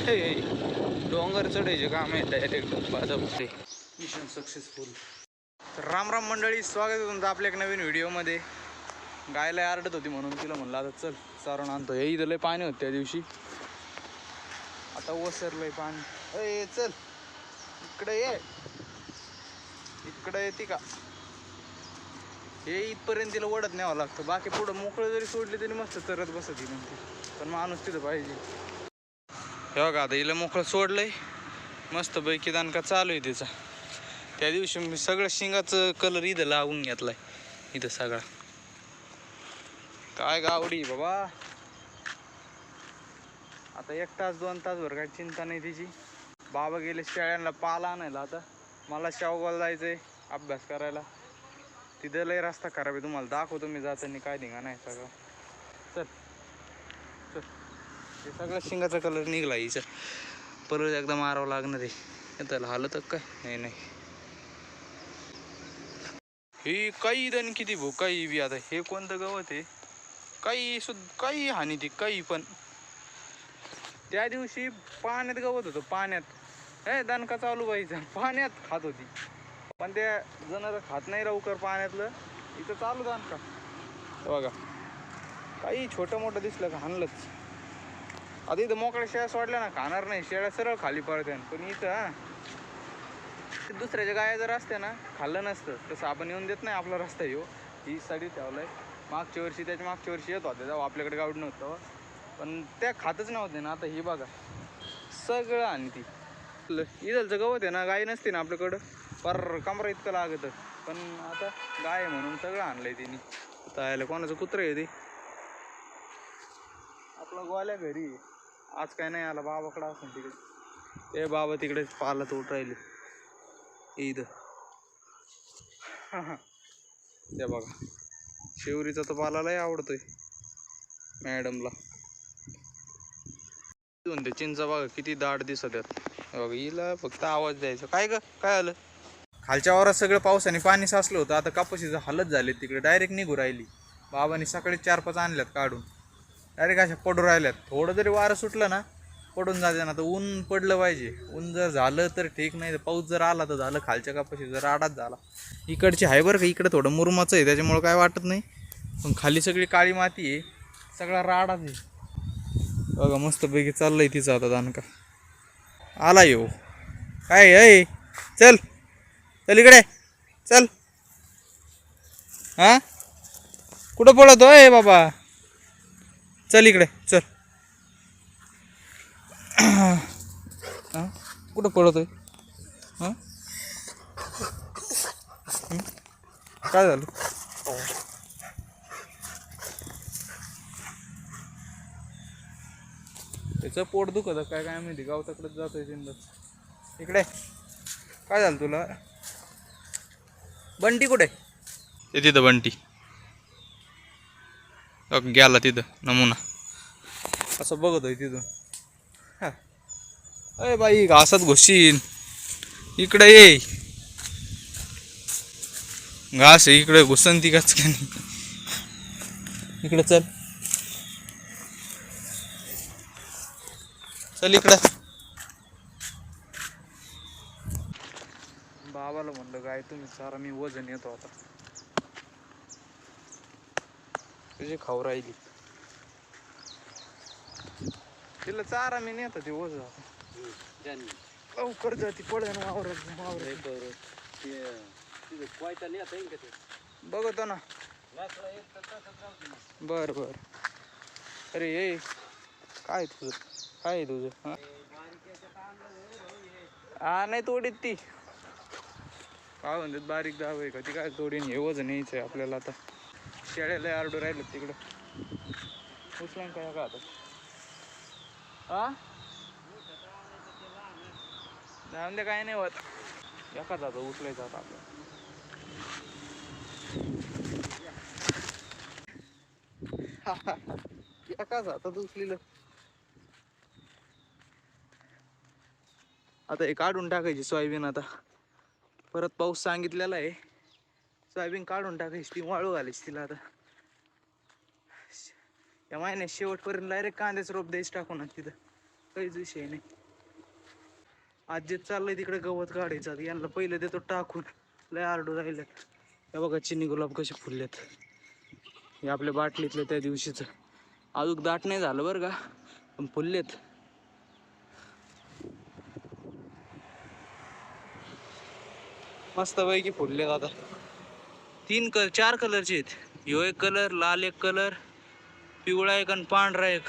डोंगर चढायचे काम आहे डायरेक्ट बाजापते. Mission successful. तर राम राम मंडळी, स्वागत आहे तुमचं आपल्या एक नवीन व्हिडिओमध्ये. गायला आरडत होती म्हणून तिला म्हणलं आता चल चारून आणतो. हे इथं लय पाणी होतं त्या दिवशी, आता ओसरलंय पाणी. अय चल इकडे ये, इकडे येते का? हे इथपर्यंत तिला ओढत न्यावं लागतं, बाकी पुढं मोकळं जरी सोडली तरी मस्त चरत बसत ही नंतर, पण माणूस तिथं पाहिजे. हे बघा आता हिला मोकळं सोडलंय, मस्त पैकी दणका चालू आहे तिचा. त्या दिवशी मी सगळं शिंगाचं कलर इथं लावून घेतलाय, इथं सगळा. काय गावडी बाबा, आता 1 तास 2 तासभर काय चिंता नाही तिची. बाबा गेले शेळ्यांना पाला आणायला, आता मला शावगावला जायचंय अभ्यास करायला. तिथं लय रस्ता खराब आहे, तुम्हाला दाखवतो मी जाताना काय धिंगा नाही सगळं. चल चल, हे सगळं शिंगाचा कलर निघला हिचं, परत एकदा मारावं लागणार आहे. त्याला हालत काय नाही नाही. ही काही दण किती भाऊ, काही बी. आता हे कोणतं गवत आहे, काही सुद्धा काही हानी ती काही पण. त्या दिवशी पाण्यात गवत होतं, पाण्यात हे दणका चालू व्हायचा, पाण्यात खात होती. पण त्या जनावर खात नाही लवकर पाण्यातलं, इथं चालू दणका. बघा काही छोटं मोठं दिसलं का हाणलंच. आता इथं मोकळ्या शेळ्या सोडल्या ना खाणार नाही, शेळ्या सरळ खाली पडत्या. पण इथं दुसऱ्याच्या गाया जर असत्या ना खाल्लं नसतं. तसं आपण येऊन देत नाही आपला रस्ता येऊ. ही सडी ठेवलाय. मागच्या वर्षी त्याच्या मागच्या वर्षी येत होत्या जेव्हा आपल्याकडे गावड नव्हतं, पण त्या खातच नव्हते ना. आता ही बघा सगळं आणि ती इथलचं गवत आहे ना, गाय नसते ना आपल्याकडं पर कमरा इतकं लागतं. पण आता गाय म्हणून सगळं आणलंय तिने. आता यायला कोणाचं कुत्रं आहे ते, आपला गोल्या घरी आज काय नाही आला, बाबाकडं असून तिकडे. ते बाबा तिकडे पाला उठ राहिले इथं. त्या बघा शिवरीचा तो पाला लय आवडतोय मॅडमला. ते चिंचा बघा किती दाट दिसत आहेत बघा. हिला फक्त आवाज द्यायचा. काय ग काय आलं? खालच्या वावरात सगळं पावसाने पाणी साचलं होतं. आता कापशीचं हालत झाले, तिकडे डायरेक्ट निघू राहिली. बाबांनी सकाळी 4-5 आणल्यात काढून, डायरेक्ट अशा पडू राहिल्यात. थोडं जरी वारं सुटलं ना पडून जाते ना. तर ऊन पडलं पाहिजे, ऊन जर झालं तर ठीक, नाही तर पाऊस जर आला तर झालं. खालच्या कापशी जर आडाच झाला. इकडची आहे बरं का, इकडे थोडं मुरमाचं आहे त्याच्यामुळं काय वाटत नाही, पण खाली सगळी काळी माती आहे, सगळा राडाच आहे बघा. मस्तपैकी चाललंय तिचं आता दणका. आला येऊ काय अय, चल चल इकडे चल. हा कुठं पळतो आहे बाबा, चल इकडे चल. हां कुठं पळतोय? हां काय झालं? त्याचं पोट दुखत काय काय माहिती, गावताकडेच जातोय चिंदा. इकडे काय झालं तुला? बंटी कुठे? ते तिथं बंटी गेला तिथं नमुना असं बघतोय तिथून. अय बाई घासात घुशीन, इकडे ये. घास आहे इकडे, घुसन ती काच का नाही. इकडे चल चल इकडे. बाबाला म्हणलं काय तुम्ही सारा, मी वजन येतो आता. तुझी खाऊ राहिली तिला चारा मी नेतो ते ओझ. लवकर जाती पडन वावरत बघतो ना. बर बर. अरे ये काय तुझं, काय आहे तुझं? हा नाही तोडीत ती काय म्हणतात, बारीक दाव आहे का ती, काय तोडीन. हे वजन यायचं आहे आपल्याला. आता शेळ्याला आरडू राहिलं तिकडं, उचलान काय का आता. हा जाऊन काय नाही होत, एका जाता उचलायचं आता आपल्याला. एकाच हातात उचलीलं. आता हे काढून टाकायची सोयाबीन. आता परत पाऊस सांगितलेला आहे, सोयाबीन काढून टाकायची, ती वाळू घालायची तिला. आता या महिन्यात शेवटपर्यंत डायरेक्ट कांद्याचं रोप द्यायचं टाकून तिथं. काहीच विषय नाही. आज जे चाललंय तिकडे गवत काढायचं, यांना पहिलं देतो टाकून. लय आरडू राहिलेत. हे बघा चिनी गुलाब कसे फुललेत. हे आपल्या बाटलीतले त्या दिवशीच. अजून दाट नाही झालं बरं का, पण फुललेत. मस्त पैकी फुललेत आता. 4 कलरचे आहेत. ह्यो एक कलर, लाल एक कलर, पिवळा एक आणि पांढरा एक.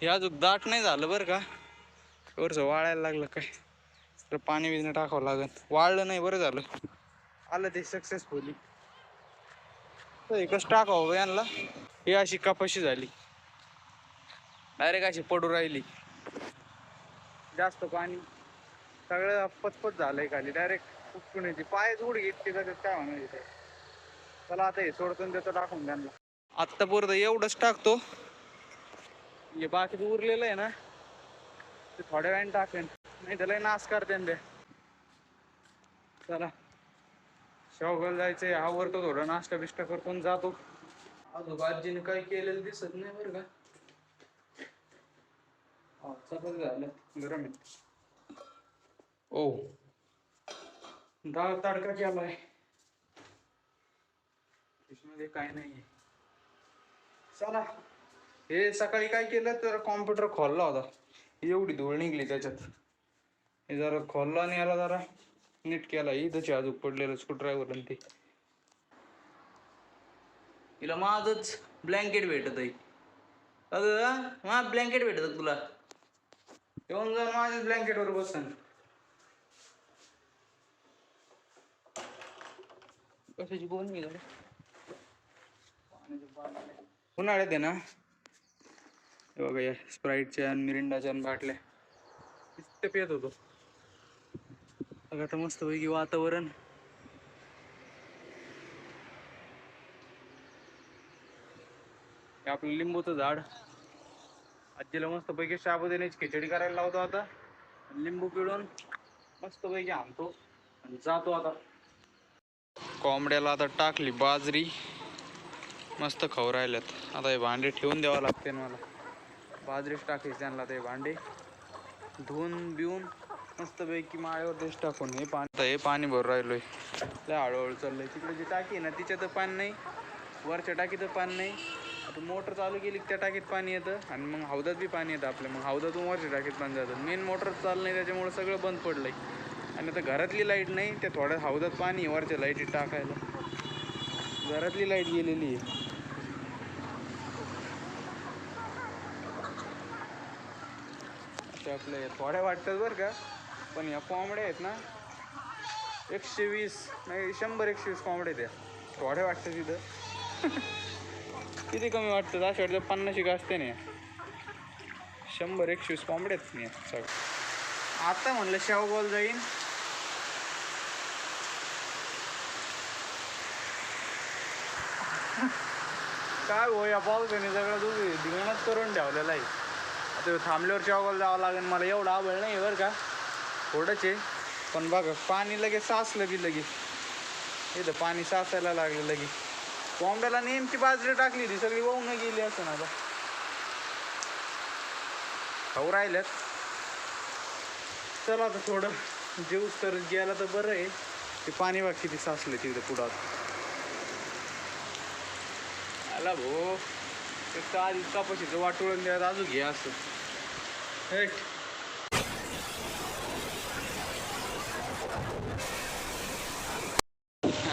हे अजून दाट नाही झालं बरं का, वरच वाळायला लागलं काय, तर पाणी बिजणं टाकावं लागेल. वाळलं नाही, बरं झालं आलं ते सक्सेसफुली. तर कसं टाकावं यांना. ही अशी कपाशी झाली, डायरेक्ट अशी पडू राहिली. जास्त पाणी सगळं पचपच झालंय खाली, डायरेक्ट उपटून येते. पायच उड घेतली त्याच्यात, काय म्हणायचं. चला आता हे सोडतून देतो टाकून त्यांना. आत्ता पुरतं एवढंच टाकतो. हे बाकीचं उरलेलं आहे ना, ते थोड्या वेळाने टाकेन, नाही त्याला नाश करते ते. चला शेवगाला जायचंय, आवरतो थोडं, नाश्ता बिष्टा करतो जातो. अजून आजीने काही केलेलं दिसत नाही बरं का. चपाती झालं गरम आहे. ओ डाळ तडका केलाय, मध्ये काय नाहीये. चला हे सकाळी काय केलं तर कॉम्प्युटर खोलला होता, एवढी धूळ निघली त्याच्यात. हे जरा खोलला आणि याला जरा नीट केला. इथंच अजून पडलेलं स्क्रूड्रायव्हर आणि ते. तिला माझंच ब्लँकेट भेटत आहे. माझं ब्लँकेट भेटत तुला, येऊन जाऊन माझ्याच ब्लँकेटवर बसन. कशाची बोल मी झाली उन्हाळ्यात आहे ना. हे बघा या स्प्राईटच्या आणि मिरिंडाच्या बाटल्या इतकं पित होतो. बघा आता मस्त पैकी वातावरण. आपलं लिंबूचं झाड. आजीला मस्त पैकी साबुदाण्याची खिचडी करायला लावतो आता. लिंबू पिळून मस्त पैकी आणतो आणि जातो आता. कोंबड्याला आता टाकली बाजरी, मस्त खाऊ राहिल्यात. आता हे भांडे ठेवून द्यावं लागते मला. बाजरीच टाकायची त्यांना. ते भांडे धुवून बिवून मस्त पैकी माळ्यावर देश टाकून. हे पाणी भरून राहिलोय, लय हळूहळू चाललंय. तिकडे जी टाकी आहे ना तिच्यात पाणी नाही, वरच्या टाकीत पाणी नाही. आता मोटर चालू केली त्या टाकीत पाणी येतं आणि मग हौदात बी पाणी येतं आपल्या. मग हौदातून वरच्या टाकीत पाणी जातं. मेन मोटर चालू नाही त्याच्यामुळे सगळं बंद पडलंय. आणि आता घरातली लाईट नाही, त्या थोड्या हौदात पाणी वरच्या लाईटीत टाकायला. घरातली लाईट गेलेली आहे. आपल्या थोड्या वाटतात बरं का, पण या कोंबड्या आहेत ना 120 नाही 100-120 कोंबड्या त्या. थोड्या वाटतात तिथं. किती कमी वाटतं, अशा वाटतं 50 असते नाही. 100-120 कोंबड्याच नाही सगळं. आता म्हणलं शेवगावला जाईन. काय हो या पावसाने सगळं धिंगाणच करून ठेवलेला आहे. आता थांबल्यावर शेवगावला जावं लागेल मला. एवढं आवड नाही बरं का, थोडंच आहे. पण बघा पाणी लगेच साचलं की लगेच इथं पाणी साचायला लागलं लगेच. कोंबड्याला नेमकी बाजरी टाकली ती सगळी वाहून गेली असं ना. खाऊ राहिल्यात. चला आता थोडं जेऊस तर गेला तर बरं आहे. ते पाणी बघ किती साचलं तिथं पुढं. आला भो एक तर आधी कापाशीचं वाटोळून द्यायचं अजून घे असं.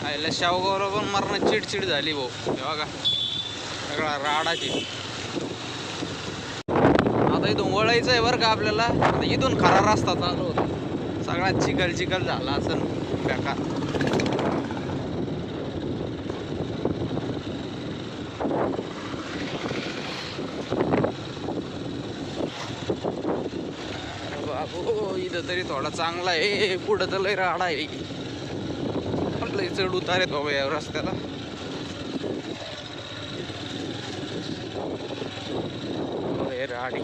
आयला शेवगावला पण मरण चिडचिड झाली भाऊ. हे बघा सगळा राडाची. आता इथून वळायचं आहे बरं का आपल्याला. आता इथून खरा रस्ता चालू होता. सगळा चिखल चिखल झाला असं बेकार. बाबू इथं तरी थोडा चांगला आहे, पुढं तर लय राडा आहे. लय चढ उतार आहेत बाबा या रस्त्याला. राडी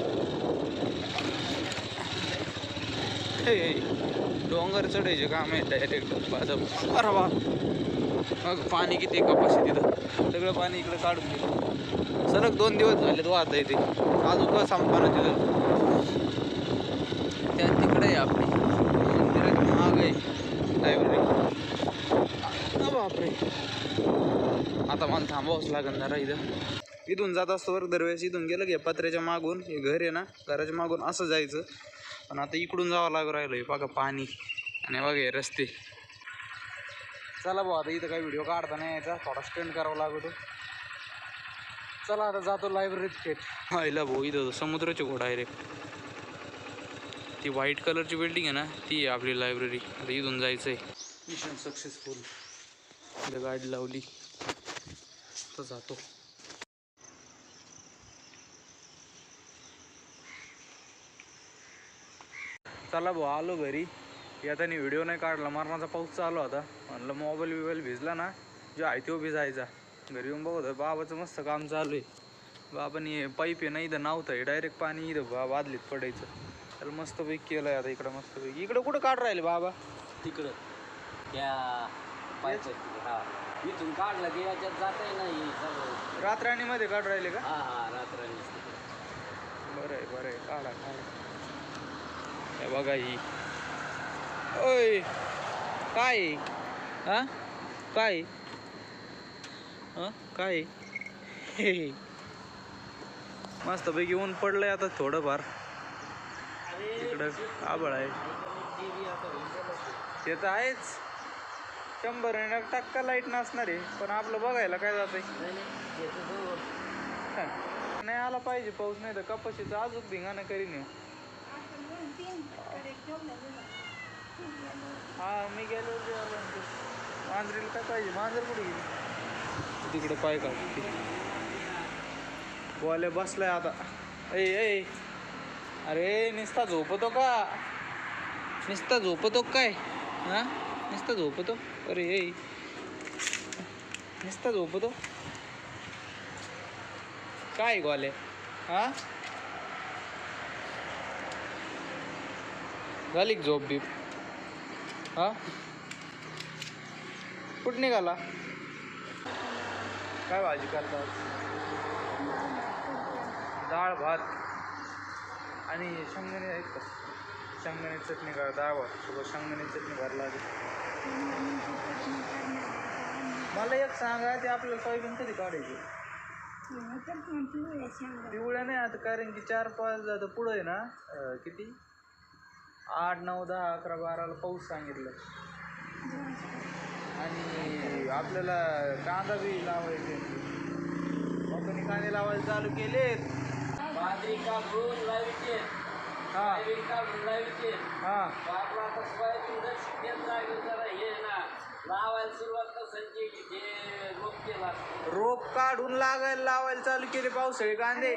डोंगर चढायचे काम आहे डायरेक्ट अरे वा मग पाणी किती कपाशी तिथं सगळं पाणी इकडे काढून गेलं सलग 2 दिवस झालेत वाहत आहे ते अजून का संपणार तिथं त्या तिकडे आहे आपली मंदिराची महाग आहे लायब्ररी बापरे आता मला थांबावंच लागेल जरा इथून जात असतो बरं दरवेळेस इथून गेलं की पत्र्याच्या मागून हे घर आहे ना घराच्या मागून असं जायचं पण आता इकडून जावं लागू राहिलं आहे बघा पाणी आणि बघा हे रस्ते चला भाऊ आता इथं काही व्हिडिओ काढता नाही यायचा थोडा स्टेंड करावा लागतो चला आता जातो लायब्ररीत थेट आईला भाऊ इथं समुद्राची घोडा डायरेक्ट ती व्हाईट कलरची बिल्डिंग आहे ना ती आहे आपली लायब्ररी आता इथून जायचं आहे मिशन सक्सेसफुल इथं गाडी लावली तर जातो चला भाऊ आलो घरी यातानी व्हिडिओ नाही काढला मरणाचा पाऊस चालू होता म्हणलं मोबाईल भिजला ना जो आहे तो भिजायचा घरी येऊन बघत बाबाचं मस्त काम चालू आहे बाबाने पाईप आहे ना इथं नव्हतं आहे डायरेक्ट पाणी इथं बादलीत पडायचं त्याला मस्तपैकी केलं आहे आता इकडं मस्तपैकी इकडं कुठं काढ राहिले बाबा तिकडं त्या पायथ्याशी हा इथून काढलं की याच्यात जाताही नाही सगळं रातराणीमध्ये काढ राहिले का हा हा रात्री बरं आहे काढा हे बघा ही ओय काय हा काय काय मस्तपैकी ऊन पडलंय आता थोडंफार इकडं आबळ आहे ते तर आहेच 100% लाईट नसणार आहे पण आपलं बघायला काय जात नाही आला पाहिजे पाऊस नाही तर कपाशीचं अजून धिंगाणं करीन हा मी गेलो मांजरीला काय पाहिजे मांजर कुठे गेली तिकडे पाय का बोले बसलाय आता ए अरे नुसता झोपतो का नुसता झोपतो काय हा नुसता झोपतो अरे ए नुसता झोपतो काय गोले हा झाली झोप बीप हा कुठं निघाला काय भाजी करतात डाळ भात आणि शेंगदाणे आहेत का शेंगदाणे चटणी करा डाळ भात सोबत शेंगदाणे चटणी भरला मला एक सांगा ते आपल्याला सोयाबीन कधी काढायची पिवळ्या नाही आता कारण की 4-5 आता पुढं आहे ना किती 8, 9, 10, 11, 12ला पाऊस सांगितलं आणि आपल्याला कांदा बी लावायचे लोकांनी कांदे लावायला चालू केलेत बाजरी काढून लावायचे हां काढून लावायचे हां आपला आता सोयाबीन जागेवर जरा हे ना लावायला सुरुवात कसं केली ते रोप केला रोप काढून लावायला चालू केले पावसाळे कांदे